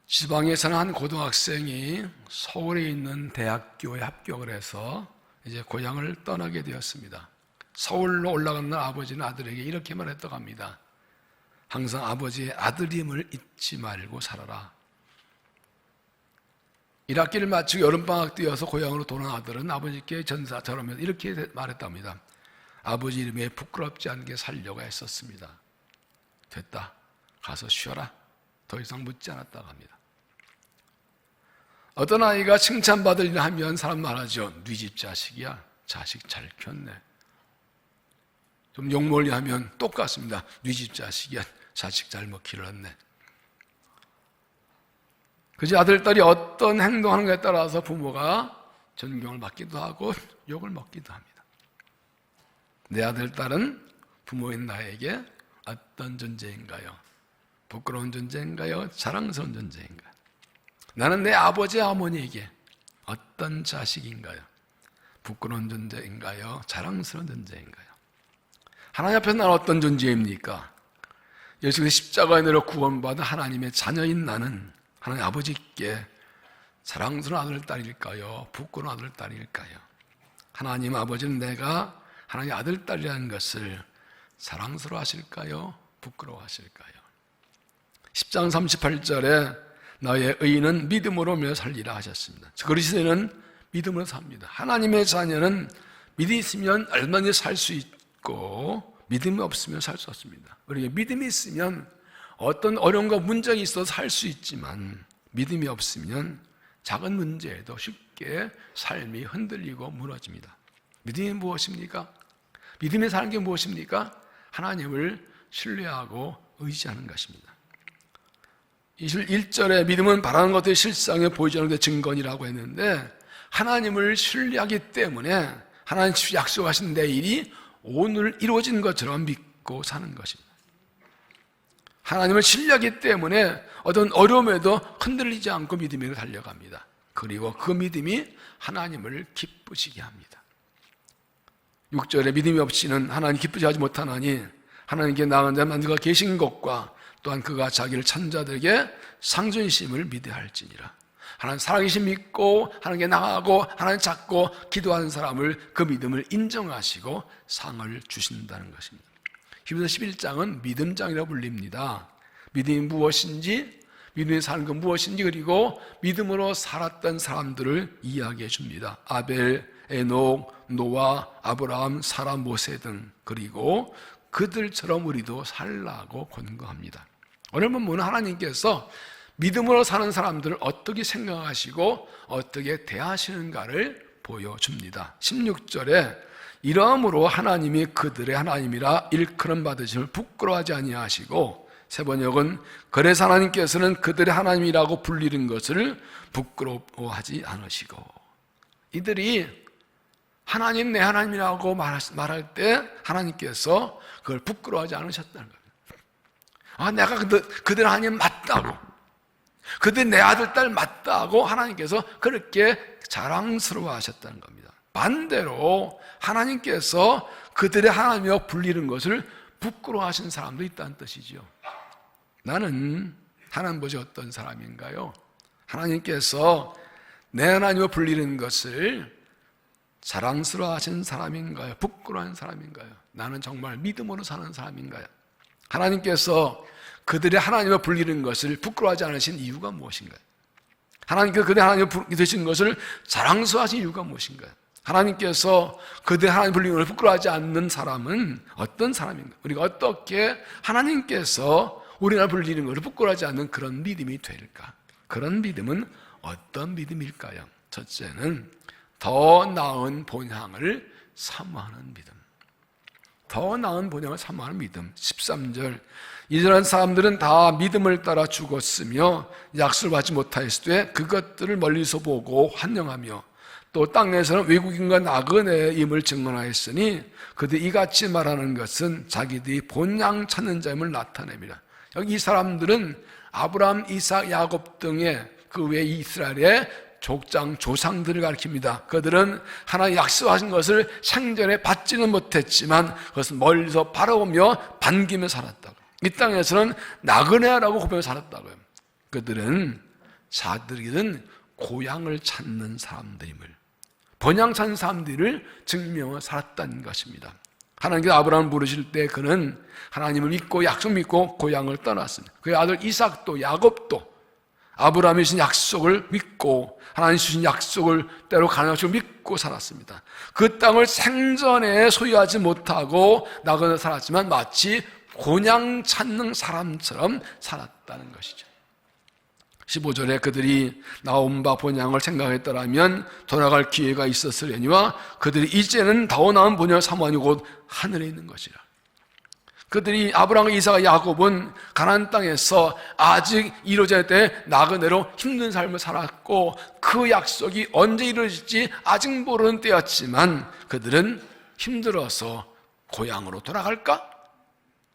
지방에 사는 한 고등학생이 서울에 있는 대학교에 합격을 해서 이제 고향을 떠나게 되었습니다. 서울로 올라가는 날 아버지는 아들에게 이렇게 말했다고 합니다. 항상 아버지의 아들임을 잊지 말고 살아라. 1학기를 마치고 여름방학 뛰어서 고향으로 돌아온 아들은 아버지께 전사처럼 이렇게 말했답니다. 아버지 이름에 부끄럽지 않게 살려고 했었습니다. 됐다. 가서 쉬어라. 더 이상 묻지 않았다고 합니다. 어떤 아이가 칭찬받을 일을 하면 사람 말하죠. 네 집 자식이야. 자식 잘 켰네. 좀 욕먹을 하면 똑같습니다. 네 집 자식이야. 자식 잘 먹기를 했네. 그지 아들, 딸이 어떤 행동하는가에 따라서 부모가 존경을 받기도 하고 욕을 먹기도 합니다. 내 아들, 딸은 부모인 나에게 어떤 존재인가요? 부끄러운 존재인가요? 자랑스러운 존재인가요? 나는 내 아버지, 어머니에게 어떤 자식인가요? 부끄러운 존재인가요? 자랑스러운 존재인가요? 하나님 앞에서 나는 어떤 존재입니까? 예수께서 십자가에 내려 구원받은 하나님의 자녀인 나는 하나님 아버지께 자랑스러운 아들, 딸일까요? 부끄러운 아들, 딸일까요? 하나님 아버지는 내가 하나님의 아들, 딸이라는 것을 자랑스러워 하실까요? 부끄러워 하실까요? 10장 38절에 너의 의인은 믿음으로 살리라 하셨습니다. 그리스도인은 믿음으로 삽니다. 하나님의 자녀는 믿음이 있으면 얼마든지 살 수 있고 믿음이 없으면 살 수 없습니다. 우리가 믿음이 있으면 어떤 어려움과 문제가 있어서 살 수 있지만 믿음이 없으면 작은 문제에도 쉽게 삶이 흔들리고 무너집니다. 믿음이 무엇입니까? 믿음이 사는 게 무엇입니까? 하나님을 신뢰하고 의지하는 것입니다. 21절에 믿음은 바라는 것들의 실상에 보이지 않는 데 증거니라고 했는데 하나님을 신뢰하기 때문에 하나님 약속하신 내일이 오늘 이루어진 것처럼 믿고 사는 것입니다. 하나님을 신뢰하기 때문에 어떤 어려움에도 흔들리지 않고 믿음으로 달려갑니다. 그리고 그 믿음이 하나님을 기쁘시게 합니다. 6절에 믿음이 없이는 하나님 기쁘지 하지 못하나니 하나님께 나아간 자만 그가 계신 것과 또한 그가 자기를 찾는 자들에게 상존심을 믿어야 할지니라. 하나님 살아계신 믿고 하나님께 나아가고 하나님 찾고 기도하는 사람을 그 믿음을 인정하시고 상을 주신다는 것입니다. 히브리서 11장은 믿음장이라고 불립니다. 믿음이 무엇인지, 믿음이 사는 건 무엇인지, 그리고 믿음으로 살았던 사람들을 이야기해 줍니다. 아벨, 에녹, 노아, 아브라함, 사라, 모세 등, 그리고 그들처럼 우리도 살라고 권고합니다. 오늘 본문은 하나님께서 믿음으로 사는 사람들을 어떻게 생각하시고 어떻게 대하시는가를 보여줍니다. 16절에 이러므로 하나님이 그들의 하나님이라 일컬음 받으심을 부끄러워하지 아니하시고, 세 번역은 그래서 하나님께서는 그들의 하나님이라고 불리는 것을 부끄러워하지 않으시고, 이들이 하나님 내 하나님이라고 말할 때 하나님께서 그걸 부끄러워하지 않으셨다는 거예요. 아, 내가 그들 하나님 맞다고, 그들 내 아들 딸 맞다고 하나님께서 그렇게 자랑스러워 하셨다는 겁니다. 반대로 하나님께서 그들의 하나님이라고 불리는 것을 부끄러워하시는 사람도 있다는 뜻이죠. 나는 하나님 보시 어떤 사람인가요? 하나님께서 내 하나님으로 불리는 것을 자랑스러워 하시는 사람인가요? 부끄러워하는 사람인가요? 나는 정말 믿음으로 사는 사람인가요? 하나님께서 그들의 하나님으로 불리는 것을 부끄러워하지 않으신 이유가 무엇인가요? 하나님께서 그들의 하나님으로 되신 것을 자랑스러워하신 이유가 무엇인가요? 하나님께서 그들의 하나님 불리는 것을 부끄러워하지 않는 사람은 어떤 사람인가요? 우리가 어떻게 하나님께서 우리가 불리는 것을 부끄러워하지 않는 그런 믿음이 될까? 그런 믿음은 어떤 믿음일까요? 첫째는 더 나은 본향을 사모하는 믿음. 더 나은 본향을 사모하는 믿음. 13절, 이전한 사람들은 다 믿음을 따라 죽었으며 약속을 받지 못하였을 때 그것들을 멀리서 보고 환영하며 또 땅에서는 외국인과 나그네임을 증언하였으니 그들이 이같이 말하는 것은 자기들이 본향 찾는 자임을 나타냅니다. 여기 이 사람들은 아브라함, 이삭, 야곱 등의 그 외 이스라엘의 족장, 조상들을 가리킵니다. 그들은 하나님 약속하신 것을 생전에 받지는 못했지만 그것은 멀리서 바라보며 반기며 살았다고. 이 땅에서는 나그네라고 고백하며 살았다고요. 그들은 자들이든 고향을 찾는 사람들임을, 본향 찾는 사람들을 증명해 살았다는 것입니다. 하나님께서 아브라함을 부르실 때 그는 하나님을 믿고 약속 믿고 고향을 떠났습니다. 그의 아들 이삭도 야곱도 아브라함이 주신 약속을 믿고 하나님 주신 약속을 때로 가나안 약속을 믿고 살았습니다. 그 땅을 생전에 소유하지 못하고 나그네 살았지만 마치 고향 찾는 사람처럼 살았다는 것이죠. 15절에 그들이 나온 바 본향을 생각했더라면 돌아갈 기회가 있었으려니와 그들이 이제는 더 나은 본향을 사모하니 곧 하늘에 있는 것이라. 그들이 아브라함과 이삭과 야곱은 가나안 땅에서 아직 이루어질 때 나그네로 힘든 삶을 살았고 그 약속이 언제 이루어질지 아직 모르는 때였지만 그들은 힘들어서 고향으로 돌아갈까?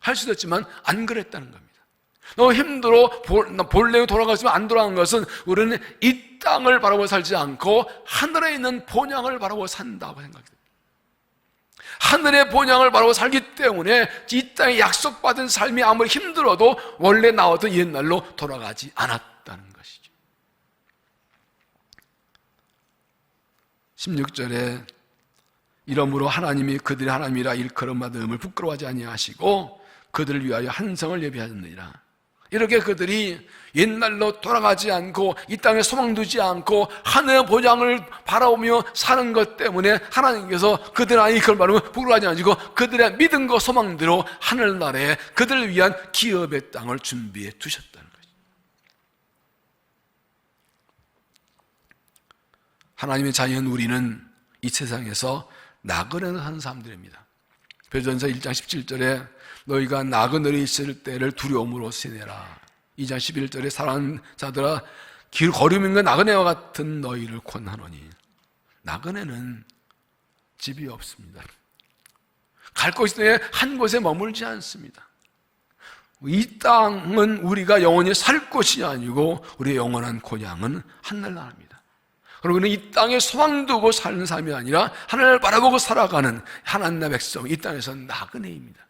할 수도 있지만 안 그랬다는 겁니다. 너무 힘들어 본래로 돌아갔으면 안 돌아간 것은 우리는 이 땅을 바라보고 살지 않고 하늘에 있는 본향을 바라보고 산다고 생각합니다. 하늘의 본향을 바라보고 살기 때문에 이 땅에 약속받은 삶이 아무리 힘들어도 원래 나왔던 옛날로 돌아가지 않았다는 것이죠. 16절에 이러므로 하나님이 그들의 하나님이라 일컬음받음을 부끄러워하지 아니하시고 그들을 위하여 한 성을 예비하셨느니라. 이렇게 그들이 옛날로 돌아가지 않고 이 땅에 소망 두지 않고 하늘의 본향을 바라보며 사는 것 때문에 하나님께서 그들 안에 그걸 바라보면 부끄러워하지 않으시고 그들의 믿음과 소망대로 하늘나라에 그들을 위한 기업의 땅을 준비해 두셨다는 거죠. 하나님의 자녀인 우리는 이 세상에서 나그네로 사는 사람들입니다. 베드로전서 1장 17절에 너희가 나그네로 있을 때를 두려움으로 지내라. 2장 11절에 사랑하는 자들아 길 걸음인가 나그네와 같은 너희를 권하노니. 나그네는 집이 없습니다. 갈 곳이 한 곳에 머물지 않습니다. 이 땅은 우리가 영원히 살 곳이 아니고 우리의 영원한 고향은 하늘나라입니다. 그리고 우리는 이 땅에 소망 두고 사는 삶이 아니라 하늘을 바라보고 살아가는 하나님의 백성, 이 땅에서 나그네입니다.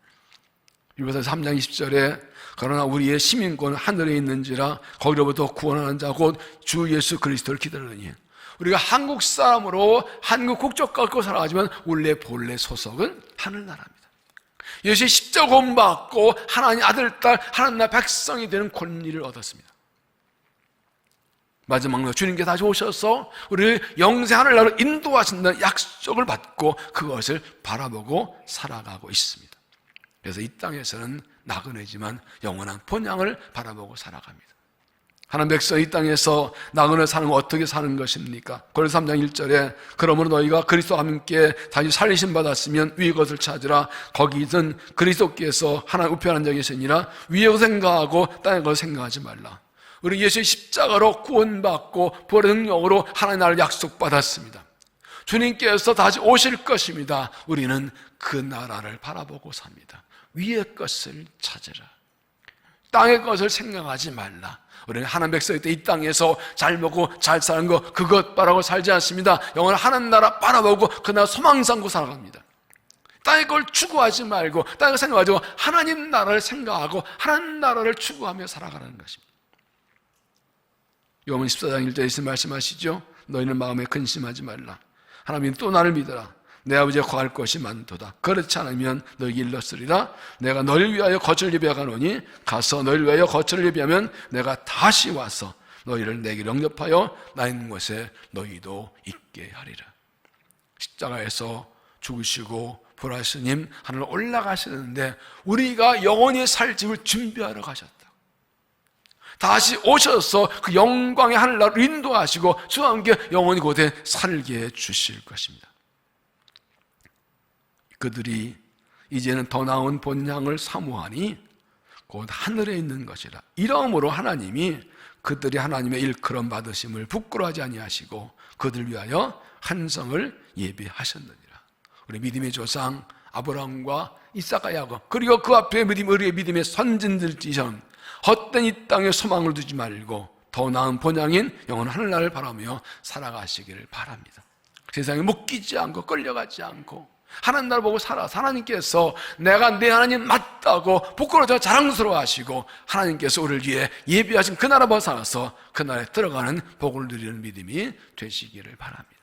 유다서 3장 20절에 그러나 우리의 시민권은 하늘에 있는지라 거기로부터 구원하는 자 곧 주 예수 그리스도를 기다리니. 우리가 한국 사람으로 한국 국적 갖고 살아가지만 원래 본래 소속은 하늘나라입니다. 예수의 십자가 고문받고 하나님 아들, 딸, 하나님의 백성이 되는 권리를 얻었습니다. 마지막으로 주님께서 다시 오셔서 우리를 영생 하늘나라로 인도하신다는 약속을 받고 그것을 바라보고 살아가고 있습니다. 그래서 이 땅에서는 나그네지만 영원한 본향을 바라보고 살아갑니다. 하나님 백성 이 땅에서 나그네 사는 건 어떻게 사는 것입니까? 고린도서 3장 1절에 그러므로 너희가 그리스도와 함께 다시 살리심 받았으면 위의 것을 찾으라. 거기든 그리스도께서 하나님 우편한 적이 있으니라. 위의 것 생각하고 땅의 것 생각하지 말라. 우리 예수의 십자가로 구원받고 부활의 능력으로 하나님 나라를 약속받았습니다. 주님께서 다시 오실 것입니다. 우리는 그 나라를 바라보고 삽니다. 위의 것을 찾으라. 땅의 것을 생각하지 말라. 우리는 하나님 백성일 때 이 땅에서 잘 먹고 잘 사는 거 그것 바라고 살지 않습니다. 영원한 하나님 나라 바라보고 그 나라 소망 삼고 살아갑니다. 땅의 걸 추구하지 말고 땅의 걸 생각하지 말고 하나님 나라를 생각하고 하나님 나라를 추구하며 살아가는 것입니다. 요한 14장 1절에서 말씀하시죠. 너희는 마음에 근심하지 말라. 하나님 또 나를 믿어라. 내 아버지의 거할 것이 많도다. 그렇지 않으면 너희 일렀으리라. 내가 너희를 위하여 거처를 예비하노니 가서 너희를 위하여 거처를 예비하면 내가 다시 와서 너희를 내게 영접하여 나 있는 곳에 너희도 있게 하리라. 십자가에서 죽으시고 부활하시님 하늘로 올라가시는데 우리가 영원히 살 집을 준비하러 가셨다. 다시 오셔서 그 영광의 하늘나라로 인도하시고 주와 함께 영원히 곳에 살게 해주실 것입니다. 그들이 이제는 더 나은 본향을 사모하니 곧 하늘에 있는 것이라. 이러므로 하나님이 그들이 하나님의 일컬음 받으심을 부끄러워하지 아니하시고 그들 위하여 한 성을 예비하셨느니라. 우리 믿음의 조상 아브라함과 이삭과 야곱 그리고 그 앞에 우리의 믿음의 선진들처럼 헛된 이 땅에 소망을 두지 말고 더 나은 본향인 영원한 하늘나라를 바라며 살아가시기를 바랍니다. 세상에 묶이지 않고 끌려가지 않고 하나님 나를 보고 살아서 하나님께서 내가 내 하나님 맞다고 부끄러워서 자랑스러워 하시고 하나님께서 우리를 위해 예비하신 그 나라 벗어나서 그 나라에 들어가는 복을 누리는 믿음이 되시기를 바랍니다.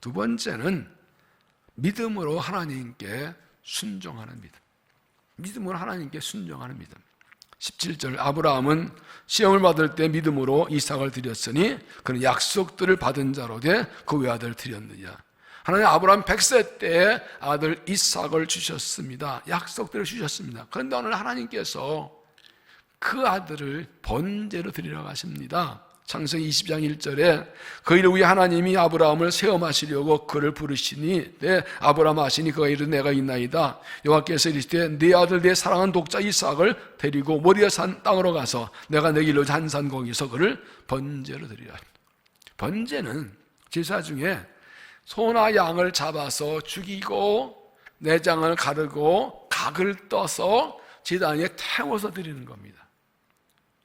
두 번째는 믿음으로 하나님께 순종하는 믿음. 믿음으로 하나님께 순종하는 믿음. 17절 아브라함은 시험을 받을 때 믿음으로 이삭을 드렸으니 그는 약속들을 받은 자로 돼 그 외아들을 드렸느냐. 하나님 아브라함 100세 때에 아들 이삭을 주셨습니다. 약속들을 주셨습니다. 그런데 오늘 하나님께서 그 아들을 번제로 드리라고 하십니다. 창세기 20장 1절에 그 일을 위해 하나님이 아브라함을 세엄하시려고 그를 부르시니 아브라함 하시니 그가 이르되 내가 있나이다. 여호와께서 이르시되 네 아들 내 사랑하는 독자 이삭을 데리고 모리아 산 땅으로 가서 내가 내게 일러준 한 산 거기서 그를 번제로 드리라. 번제는 제사 중에 소나 양을 잡아서 죽이고 내장을 가르고 각을 떠서 제단 위에 태워서 드리는 겁니다.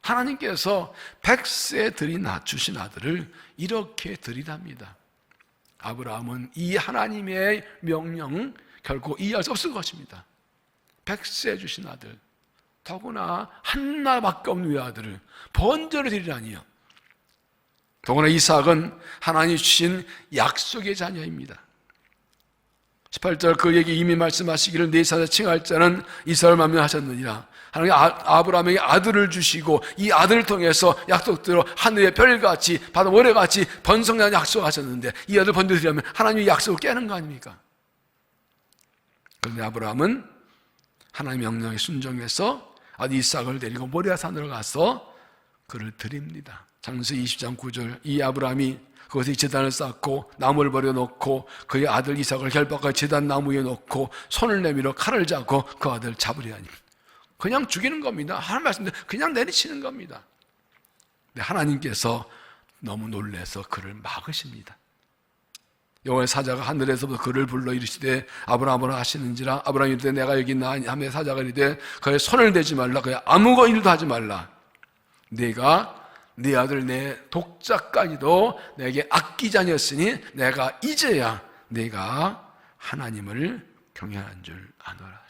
하나님께서 100세 들이 낳주신 아들을 이렇게 드리답니다. 아브라함은 이 하나님의 명령 결코 이해할 수 없을 것입니다. 100세 주신 아들, 더구나 하나밖에 없는 외아들을 번제로 드리라니요. 더구나 이삭은 하나님이 주신 약속의 자녀입니다. 18절 그에게 이미 말씀하시기를 네 사자 칭할 자는 이삭을 만명하셨느니라. 하나님 아브라함에게 아들을 주시고 이 아들을 통해서 약속대로 하늘의 별같이 바다 모래같이 번성하는 약속하셨는데 이 아들 번제드리려면 하나님이 약속을 깨는 거 아닙니까? 그런데 아브라함은 하나님의 명령에 순종해서 아들 이삭을 데리고 모리아 산으로 가서 그를 드립니다. 창세기 20장 9절 이 아브라함이 그것에 제단을 쌓고 나무를 버려놓고 그의 아들 이삭을 결박하여 제단 나무 위에 놓고 손을 내밀어 칼을 잡고 그 아들을 잡으려 하니 그냥 죽이는 겁니다. 하나님 말씀대로 그냥 내리치는 겁니다. 근데 하나님께서 너무 놀라서 그를 막으십니다. 여호와의 사자가 하늘에서부터 그를 불러 이르시되 아브라함으로 하시는지라. 아브라함이 이르되 내가 여기 있나 하며 사자가 이르되 그의 손을 대지 말라. 그의 아무 일도 하지 말라. 네가 네 아들 내 독자까지도 내게 아끼지 아니었으니 내가 이제야 네가 하나님을 경외하는 줄 아노라.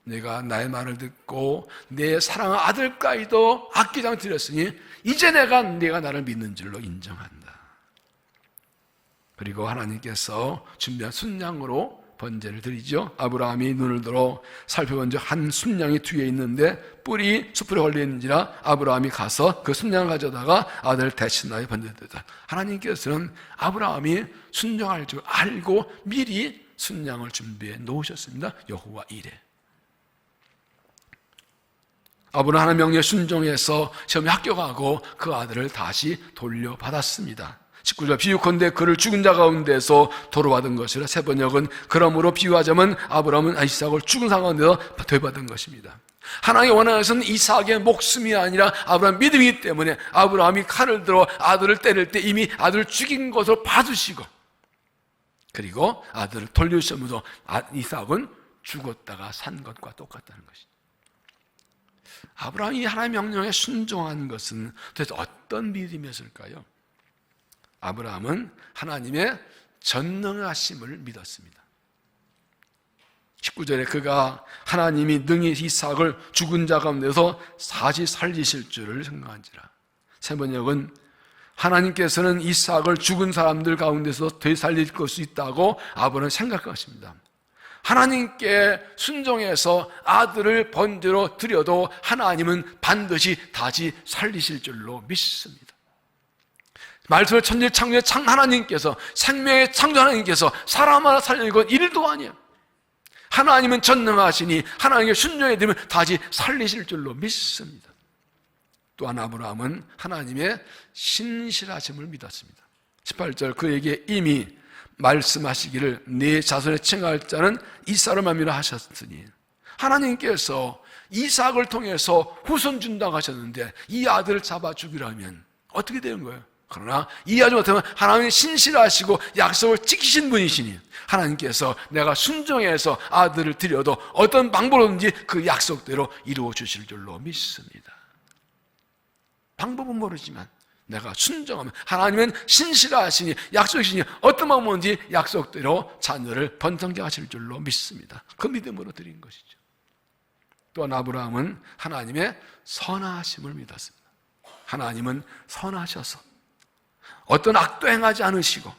내가 나의 말을 듣고 내 사랑하는 아들까지도 아끼지 않고 드렸으니 이제 네가 나를 믿는 줄로 인정한다. 그리고 하나님께서 준비한 순양으로 번제를 드리죠. 아브라함이 눈을 들어 살펴본 적 한 순양이 뒤에 있는데 뿔이 숯불에 걸려있는지라 아브라함이 가서 그 순양을 가져다가 아들을 대신하여 번제드렸다. 하나님께서는 아브라함이 순양할 줄 알고 미리 순양을 준비해 놓으셨습니다. 여호와 이레. 아브라함은 하나님의 명령에 순종해서 시험에 합격하고 그 아들을 다시 돌려받았습니다. 19절 비유컨대 그를 죽은 자 가운데서 도로받은 것이라. 세 번역은 그러므로 비유하자면 아브라함은 이삭을 죽은 상황에서 되받은 것입니다. 하나님이 원하는 것은 이삭의 목숨이 아니라 아브라함 믿음이기 때문에 아브라함이 칼을 들어 아들을 때릴 때 이미 아들을 죽인 것으로 봐주시고 그리고 아들을 돌려주시면서 이삭은 죽었다가 산 것과 똑같다는 것입니다. 아브라함이 하나님의 명령에 순종한 것은 도대체 어떤 믿음이었을까요? 아브라함은 하나님의 전능하심을 믿었습니다. 19절에 그가 하나님이 능히 이삭을 죽은 자 가운데서 다시 살리실 줄을 생각한지라. 세 번역은 하나님께서는 이삭을 죽은 사람들 가운데서 되살릴 수 있다고 아브라함은 생각할 것입니다. 하나님께 순종해서 아들을 번제로 드려도 하나님은 반드시 다시 살리실 줄로 믿습니다. 말씀을 천지 창조의 하나님께서 생명의 창조 하나님께서 사람 하나 살리는 건 일도 아니에요. 하나님은 전능하시니 하나님께 순종해 드리면 다시 살리실 줄로 믿습니다. 또한 아브라함은 하나님의 신실하심을 믿었습니다. 18절 그에게 이미 말씀하시기를 네 자손의 칭할 자는 이삭을 만미라 하셨으니 하나님께서 이삭을 통해서 후손 준다고 하셨는데 이 아들을 잡아 죽이라면 어떻게 되는 거예요? 그러나 이해하지 못하면 하나님이 신실하시고 약속을 지키신 분이시니 하나님께서 내가 순종해서 아들을 드려도 어떤 방법으로든지 그 약속대로 이루어 주실 줄로 믿습니다. 방법은 모르지만 내가 순종하면 하나님은 신실하시니 약속이시니 어떤 마음인지 약속대로 자녀를 번성케 하실 줄로 믿습니다. 그 믿음으로 드린 것이죠. 또한 아브라함은 하나님의 선하심을 믿었습니다. 하나님은 선하셔서 어떤 악도 행하지 않으시고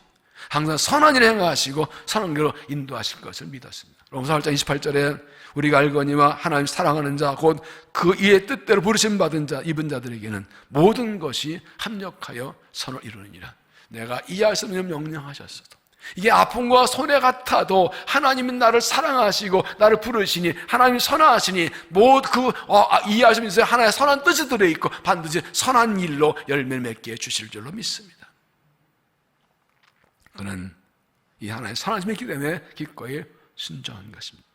항상 선한 일을 행하시고 선한 길로 인도하실 것을 믿었습니다. 로마서 8장 28절에 우리가 알거니와 하나님 사랑하는 자 곧 그 이의 뜻대로 부르심 받은 자 입은 자들에게는 모든 것이 합력하여 선을 이루느니라. 내가 이해할 수 없는 명령하셨어도 이게 아픔과 손해 같아도 하나님은 나를 사랑하시고 나를 부르시니 하나님이 선하시니 이해할 수 있는 하나의 선한 뜻이 들어있고 반드시 선한 일로 열매를 맺게 해주실 줄로 믿습니다. 그는 이 하나의 선하심이 있기 때문에 기꺼이 순종한 것입니다.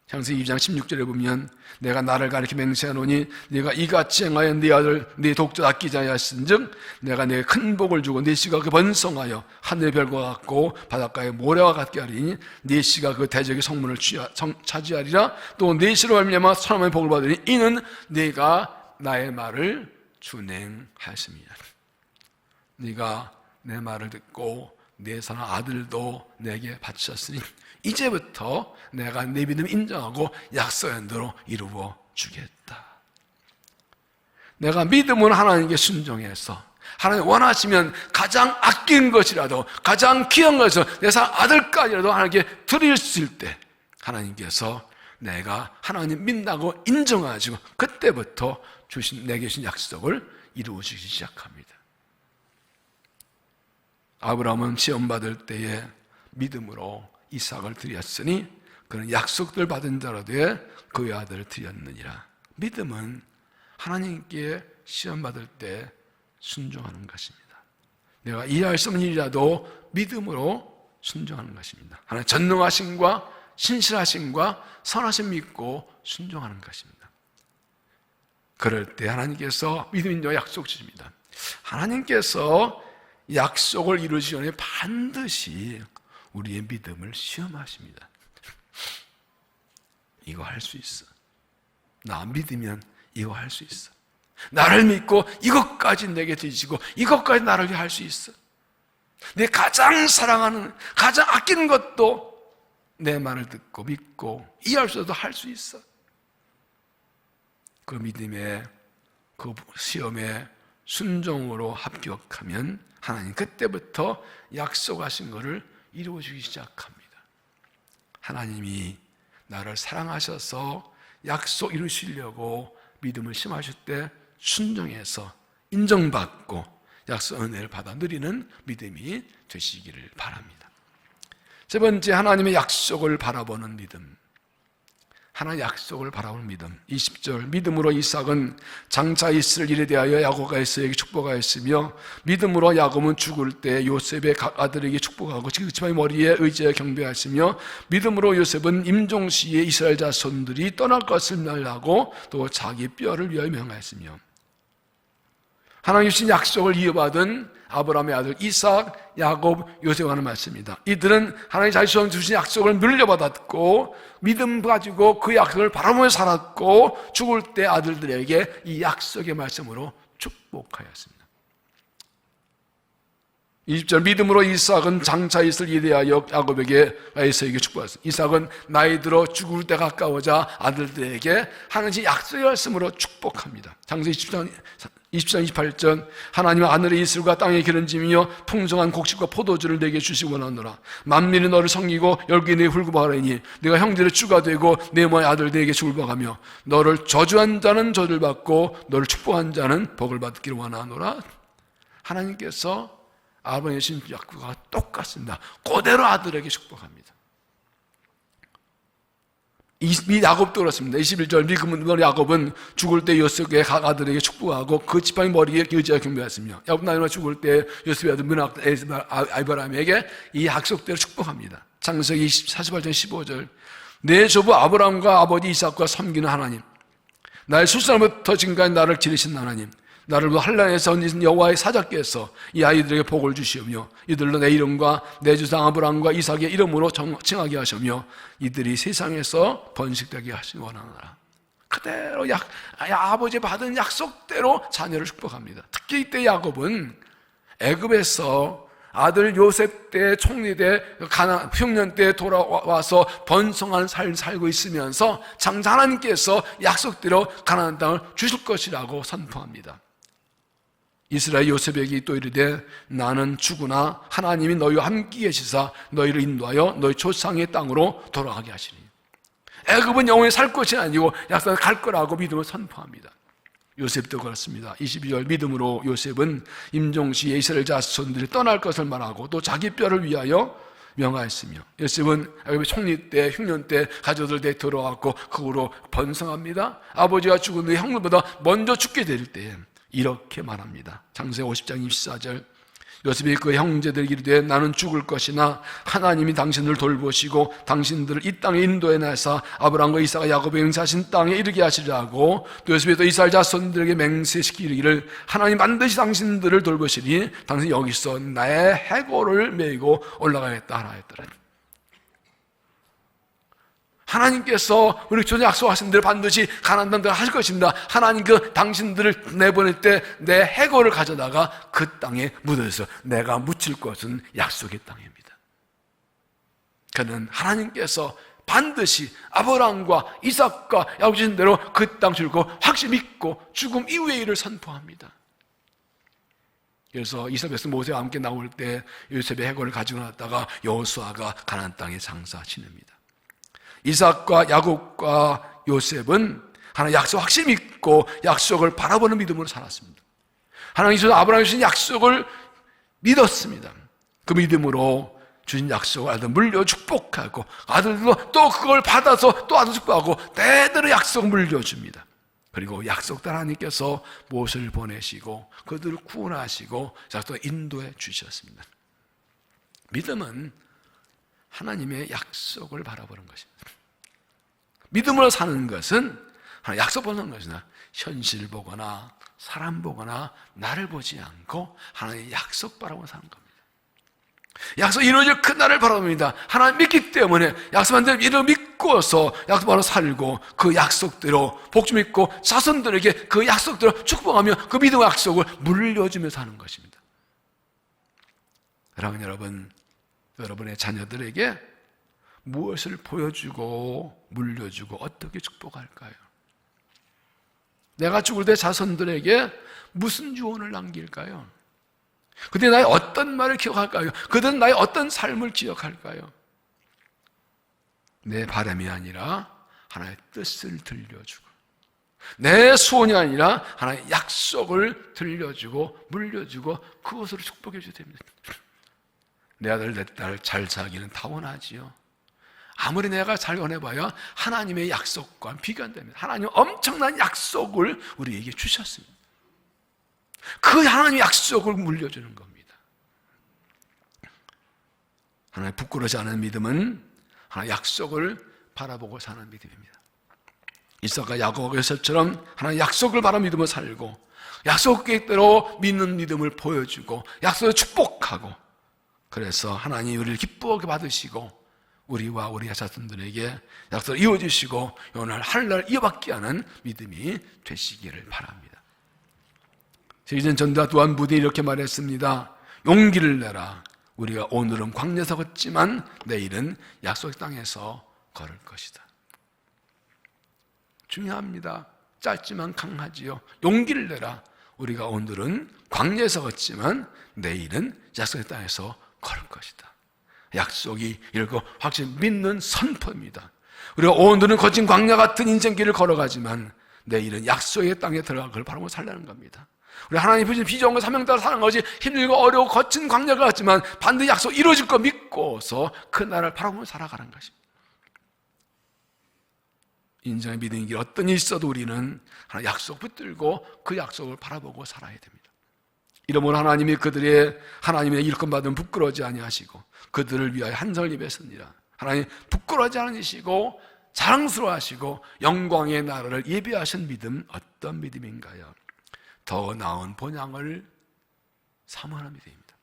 창세기 2장 16절에 보면 내가 나를 가리켜 맹세하노니 네가 이같이 행하여 네 아들 네 독자 아끼지 아니하신즉 내가 네게 큰 복을 주고 네 씨가 그 번성하여 하늘의 별과 같고 바닷가의 모래와 같게 하리니 네 씨가 그 대적의 성문을 차지하리라. 또 네 씨로 말미암아 사람의 복을 받으니 이는 네가 나의 말을 준행하였습니다. 네가 내 말을 듣고 네 사랑 아들도 내게 바치셨으니 이제부터 내가 내 믿음을 인정하고 약속한 대로 이루어 주겠다. 내가 믿음으로 하나님께 순종해서 하나님 원하시면 가장 아낀 것이라도 가장 귀한 것을 내 사랑 아들까지라도 하나님께 드릴 수 있을 때 하나님께서 내가 하나님 믿다고 인정하시고 그때부터 내게 주신 약속을 이루어주기 시작합니다. 아브라함은 시험받을 때에 믿음으로 이삭을 드렸으니 그는 약속들 받은 자로 되어 그의 아들을 드렸느니라. 믿음은 하나님께 시험받을 때 순종하는 것입니다. 내가 이해할 수 없는 일이라도 믿음으로 순종하는 것입니다. 하나님 전능하심과 신실하심과 선하심 믿고 순종하는 것입니다. 그럴 때 하나님께서 믿음인과 약속 주십니다. 하나님께서 약속을 이루시기 전에 반드시 우리의 믿음을 시험하십니다. 이거 할 수 있어. 나 믿으면 이거 할 수 있어. 나를 믿고 이것까지 내게 드시고 이것까지 나를 위해 할 수 있어. 내 가장 사랑하는 가장 아끼는 것도 내 말을 듣고 믿고 이해할 수 없어도 할 수 있어. 그 믿음에 그 시험에 순종으로 합격하면 하나님 그때부터 약속하신 것을 이루어주기 시작합니다. 하나님이 나를 사랑하셔서 약속 이루시려고 믿음을 심하실 때 순종해서 인정받고 약속 은혜를 받아 누리는 믿음이 되시기를 바랍니다. 세 번째, 하나님의 약속을 바라보는 믿음. 하나님의 약속을 바라보는 믿음. 20절 믿음으로 이삭은 장차 있을 일에 대하여 야곱과 에서에게 축복하였으며 믿음으로 야곱은 죽을 때 요셉의 각 아들에게 축복하고 지팡이 머리에 의지하여 경배하였으며 믿음으로 요셉은 임종시에 이스라엘 자손들이 떠날 것을 말하고 또 자기 뼈를 위하여 명하였으며 하나님 주신 약속을 이어받은 아브라함의 아들 이삭, 야곱, 요셉 하는 말씀입니다. 이들은 하나님 자신이 주신 약속을 물려받았고 믿음 가지고 그 약속을 바라보며 살았고 죽을 때 아들들에게 이 약속의 말씀으로 축복하였습니다. 20절 믿음으로 이삭은 장차 있을 일에 대하여 야곱에게 에서에게 축복하였습니다. 이삭은 나이 들어 죽을 때 가까워자 아들들에게 하나님의 약속의 말씀으로 축복합니다. 장세기 24, 28절 하나님은 하늘의 이슬과 땅의 기름짐이며 풍성한 곡식과 포도주를 내게 주시기 원하노라. 만민이 너를 섬기고 열국이 내 훌구하리니 네가 형제의 주가 되고 내 모의 아들 내게 축복하며 너를 저주한 자는 저주를 받고 너를 축복한 자는 복을 받기를 원하노라. 하나님께서 아버지의 신 약속과 똑같습니다. 그대로 아들에게 축복합니다. 이 야곱도 그렇습니다. 21절 믿음으로 야곱은 죽을 때 요셉의 각 아들에게 축복하고 그 지팡이 머리에 의지하여 경배하였으며 야곱 나이가 죽을 때 요셉의 아들 문학 아브라함에게 이 약속대로 축복합니다. 창세기 48장 15절 내 조부 아브라함과 아버지 이삭과 섬기는 하나님 나의 출산부터 지금까지 나를 기르신 하나님 나를 한란에서 얹으신 여호와의 사자께서 이 아이들에게 복을 주시오며 이들로 내 이름과 내 조상 아브라함과 이삭의 이름으로 칭하게 하시며 이들이 세상에서 번식되게 하시기 원하노라. 그대로 아버지 받은 약속대로 자녀를 축복합니다. 특히 이때 야곱은 애굽에서 아들 요셉 때 총리 때 흉년 때 돌아와서 번성한 삶을 살고 있으면서 장차 하나님께서 약속대로 가나안 땅을 주실 것이라고 선포합니다. 이스라엘 요셉에게 또 이르되 나는 죽으나 하나님이 너희와 함께 계시사 너희를 인도하여 너희 조상의 땅으로 돌아가게 하시니 애굽은 영원히 살 것이 아니고 약속을 갈 거라고 믿음을 선포합니다. 요셉도 그렇습니다. 22절 믿음으로 요셉은 임종시에 이스라엘 자손들이 떠날 것을 말하고 또 자기 뼈를 위하여 명하였으며 요셉은 총리 때 흉년 때 가족들 때 들어왔고 그 후로 번성합니다. 아버지가 죽은 뒤 형들보다 먼저 죽게 될 때에 이렇게 말합니다. 창세기 50장 24절 요셉이 그 형제들에게 이르되 나는 죽을 것이나 하나님이 당신을 돌보시고 당신들을 이 땅에 인도해 내사 아브라함과 이삭과 야곱의 응사하신 땅에 이르게 하시라고 또 요셉이 또 이스라엘 자손들에게 맹세시키기를 하나님 반드시 당신들을 돌보시니 당신 여기서 나의 해골을 메고 올라가겠다 하라 했더라. 하나님께서 우리 전에 약속하신 대로 반드시 가나안 땅을 하실 것입니다. 하나님 당신들을 내보낼 때 내 해골을 가져다가 그 땅에 묻어서 내가 묻힐 것은 약속의 땅입니다. 그는 하나님께서 반드시 아브라함과 이삭과 야곱 주신 대로 그 땅 줄고 확실히 믿고 죽음 이후의 일을 선포합니다. 그래서 이삭에서 모세와 함께 나올 때 요셉의 해골을 가지고 나왔다가 여호수아가 가나안 땅에 장사 지냅니다. 이삭과 야곱과 요셉은 하나님 약속 확실히 믿고 약속을 바라보는 믿음으로 살았습니다. 하나님께서 아브라함이 주신 약속을 믿었습니다. 그 믿음으로 주신 약속을 아들 물려 축복하고 아들도 또 그걸 받아서 또 아들 축복하고 대대로 약속을 물려줍니다. 그리고 약속대 하나님께서 모세를 보내시고 그들을 구원하시고 약속을 인도해 주셨습니다. 믿음은 하나님의 약속을 바라보는 것입니다. 믿음으로 사는 것은 약속 보는 것이나 현실 보거나 사람 보거나 나를 보지 않고 하나님의 약속 바라보고 사는 겁니다. 약속 이루어질 그 날을 바라봅니다. 하나님 믿기 때문에 약속한 대로 이를 믿고서 약속대로 살고 그 약속대로 복주 믿고 자손들에게 그 약속대로 축복하며 그 믿음의 약속을 물려주며 사는 것입니다. 사랑하는 여러분, 여러분의 자녀들에게 무엇을 보여주고 물려주고 어떻게 축복할까요? 내가 죽을 때 자손들에게 무슨 유언을 남길까요? 그들이 나의 어떤 말을 기억할까요? 그들은 나의 어떤 삶을 기억할까요? 내 바람이 아니라 하나의 뜻을 들려주고 내 소원이 아니라 하나의 약속을 들려주고 물려주고 그것으로 축복해 줘야 됩니다. 내 아들 내 딸 잘 자기는 타고나지요. 아무리 내가 잘 원해봐야 하나님의 약속과 비교 안 됩니다. 하나님은 엄청난 약속을 우리에게 주셨습니다. 그 하나님의 약속을 물려주는 겁니다. 하나님 부끄러워하지 않은 믿음은 하나님의 약속을 바라보고 사는 믿음입니다. 이삭과 야곱과 요셉처럼 하나님의 약속을 바라 믿음을 살고 약속대로 믿는 믿음을 보여주고 약속을 축복하고 그래서 하나님 우리를 기쁘게 받으시고 우리와 우리 자손들에게 약속을 이어주시고 오늘 하늘날 이어받게 하는 믿음이 되시기를 바랍니다. 세계전 전도자 또한 부디 이렇게 말했습니다. 용기를 내라. 우리가 오늘은 광야에서 걷지만 내일은 약속 땅에서 걸을 것이다. 중요합니다. 짧지만 강하지요. 용기를 내라. 우리가 오늘은 광야에서 걷지만 내일은 약속의 땅에서 걸을 것이다. 약속이 이렇게 확실히 믿는 선포입니다. 우리가 오늘은 거친 광야 같은 인생길을 걸어가지만 내일은 약속의 땅에 들어갈 걸 바라보고 살라는 겁니다. 우리 하나님 주신 비전과 사명 따라 사는 것이 힘들고 어려워 거친 광야 같지만 반드시 약속 이루어질 거 믿고서 그 나라를 바라보며 살아가는 것입니다. 인생의 믿음의 길 어떤 일이 있어도 우리는 약속 붙들고 그 약속을 바라보고 살아야 됩니다. 이러므로 하나님이 그들의 하나님의 일꾼 받으면 부끄러워하지 아니하시고 그들을 위하여 한성을 입혔습니다. 하나님 부끄러워하지 않으시고 자랑스러워하시고 영광의 나라를 예비하신 믿음 어떤 믿음인가요? 더 나은 본향을 사모하는 믿음입니다.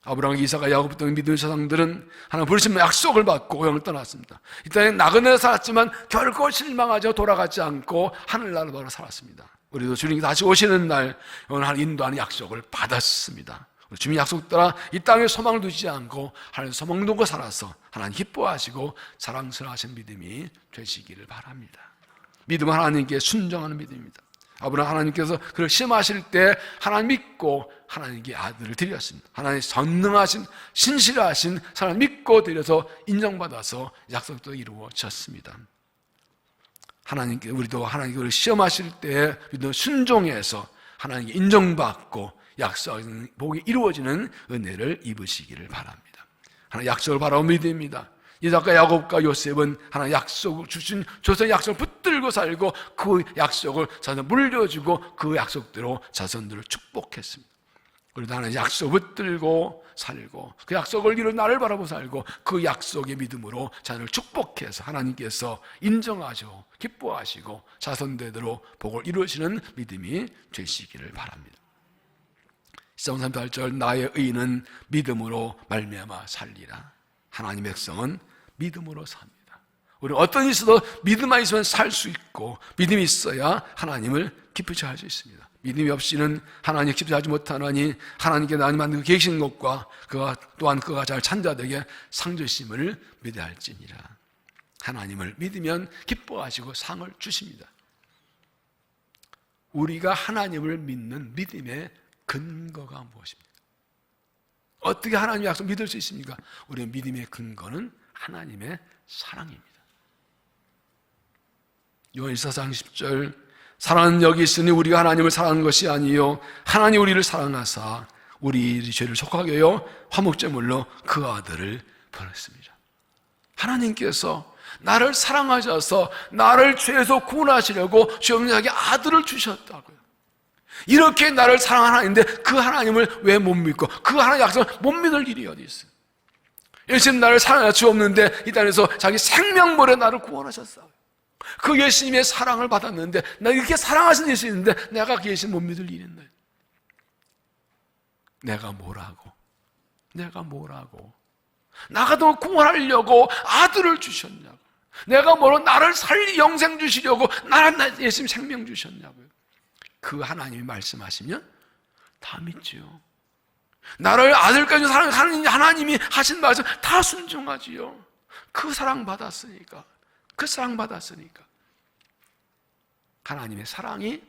아브라함, 이삭과 야곱 등 믿음의 조상들은 하나님 부르신 약속을 받고 고향을 떠났습니다. 이 땅에 나그네로 살았지만 결코 실망하지 돌아가지 않고 하늘나라로 바로 살았습니다. 우리도 주님이 다시 오시는 날 하나님 인도하는 약속을 받았습니다. 주님 약속 따라 이 땅에 소망을 두지 않고 하나님 소망 두고 살아서 하나님 기뻐하시고 사랑스러워하신 믿음이 되시기를 바랍니다. 믿음은 하나님께 순종하는 믿음입니다. 아브라함 하나님께서 그를 시험하실 때 하나님 믿고 하나님께 아들을 드렸습니다. 하나님 전능하신 신실하신 하나님 믿고 드려서 인정받아서 약속도 이루어졌습니다. 하나님께 우리도 하나님께 우리를 시험하실 때 우리도 순종해서 하나님께 인정받고 약속 복이 이루어지는 은혜를 입으시기를 바랍니다. 하나님 약속을 바라고 믿습니다. 이삭과 야곱과 요셉은 하나님 약속을 주신 조선 약속을 붙들고 살고 그 약속을 자손 물려주고 그 약속대로 자손들을 축복했습니다. 우리도 하나님 약속 붙들고 살고 그 약속을 이룬 나를 바라보고 살고 그 약속의 믿음으로 자손을 축복해서 하나님께서 인정하시고 기뻐하시고 자손대대로 복을 이루시는 믿음이 되시기를 바랍니다. 시편 38절 나의 의인은 믿음으로 말미암아 살리라. 하나님의 백성은 믿음으로 삽니다. 우리는 어떤 일이 있어도 믿음만 있으면 살 수 있고 믿음이 있어야 하나님을 기쁘게 할 수 있습니다. 믿음이 없이는 하나님 기쁘게 하지 못하나니 하나님께 나님 만들고 계신 것과 그가 또한 그가 잘 찬자들에게 상주심을 믿어야 할지니라. 하나님을 믿으면 기뻐하시고 상을 주십니다. 우리가 하나님을 믿는 믿음의 근거가 무엇입니까? 어떻게 하나님의 약속 믿을 수 있습니까? 우리의 믿음의 근거는 하나님의 사랑입니다. 요한 1서 10절 사랑은 여기 있으니 우리가 하나님을 사랑하는 것이 아니요 하나님 우리를 사랑하사 우리 죄를 속하게 하여 화목제물로 그 아들을 보냈습니다. 하나님께서 나를 사랑하셔서 나를 죄에서 구원하시려고 죄 없는 자에게 아들을 주셨다고요. 이렇게 나를 사랑하는 하나님인데 그 하나님을 왜 못 믿고 그 하나님의 약속을 못 믿을 일이 어디 있어요? 예수님 나를 사랑할 수 없는데 이 땅에서 자기 생명벌에 나를 구원하셨어요. 그 예수님의 사랑을 받았는데 나 이렇게 사랑하신 예수님인데 내가 그 예수님 못 믿을 일이 있나요? 내가 뭐라고 나가 더 구원하려고 아들을 주셨냐고, 내가 뭐로 나를 살리 영생 주시려고 나를 예수님 생명 주셨냐고요. 그 하나님이 말씀하시면 다 믿지요. 나를 아들까지 사랑하는 하나님이 하신 말씀 다 순종하지요. 그 사랑 받았으니까. 하나님의 사랑이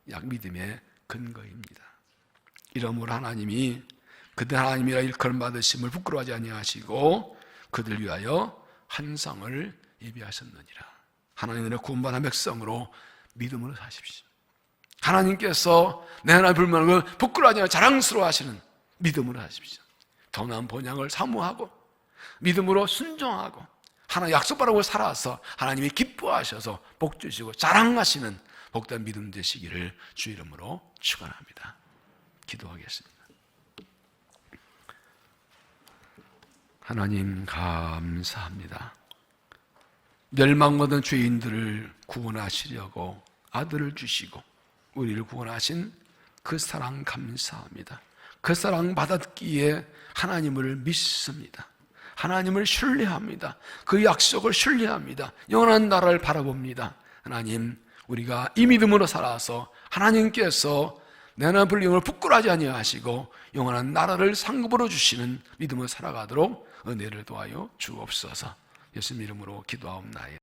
믿음의 근거입니다. 이러므로 하나님이 그들 하나님이라 일컬음 받으심을 부끄러워하지 아니하시고 그들 위하여 한 성을 예비하셨느니라. 하나님의 구원받은 백성으로 믿음으로 사십시오. 하나님께서 내 하나님 불만한 걸 부끄러워하지 않고 자랑스러워하시는 믿음으로 하십시오. 더 나은 본향을 사모하고 믿음으로 순종하고 하나님 약속바라고 살아서 하나님이 기뻐하셔서 복 주시고 자랑하시는 복된 믿음 되시기를 주 이름으로 축원합니다. 기도하겠습니다. 하나님 감사합니다. 멸망받은 죄인들을 구원하시려고 아들을 주시고 우리를 구원하신 그 사랑 감사합니다. 그 사랑 받았기에 하나님을 믿습니다. 하나님을 신뢰합니다. 그 약속을 신뢰합니다. 영원한 나라를 바라봅니다. 하나님, 우리가 이 믿음으로 살아서 하나님께서 내 하나님 불림을 부끄러워하지 아니하시고 영원한 나라를 상급으로 주시는 믿음을 살아가도록 은혜를 도하여 주옵소서. 예수님 이름으로 기도하옵나이다.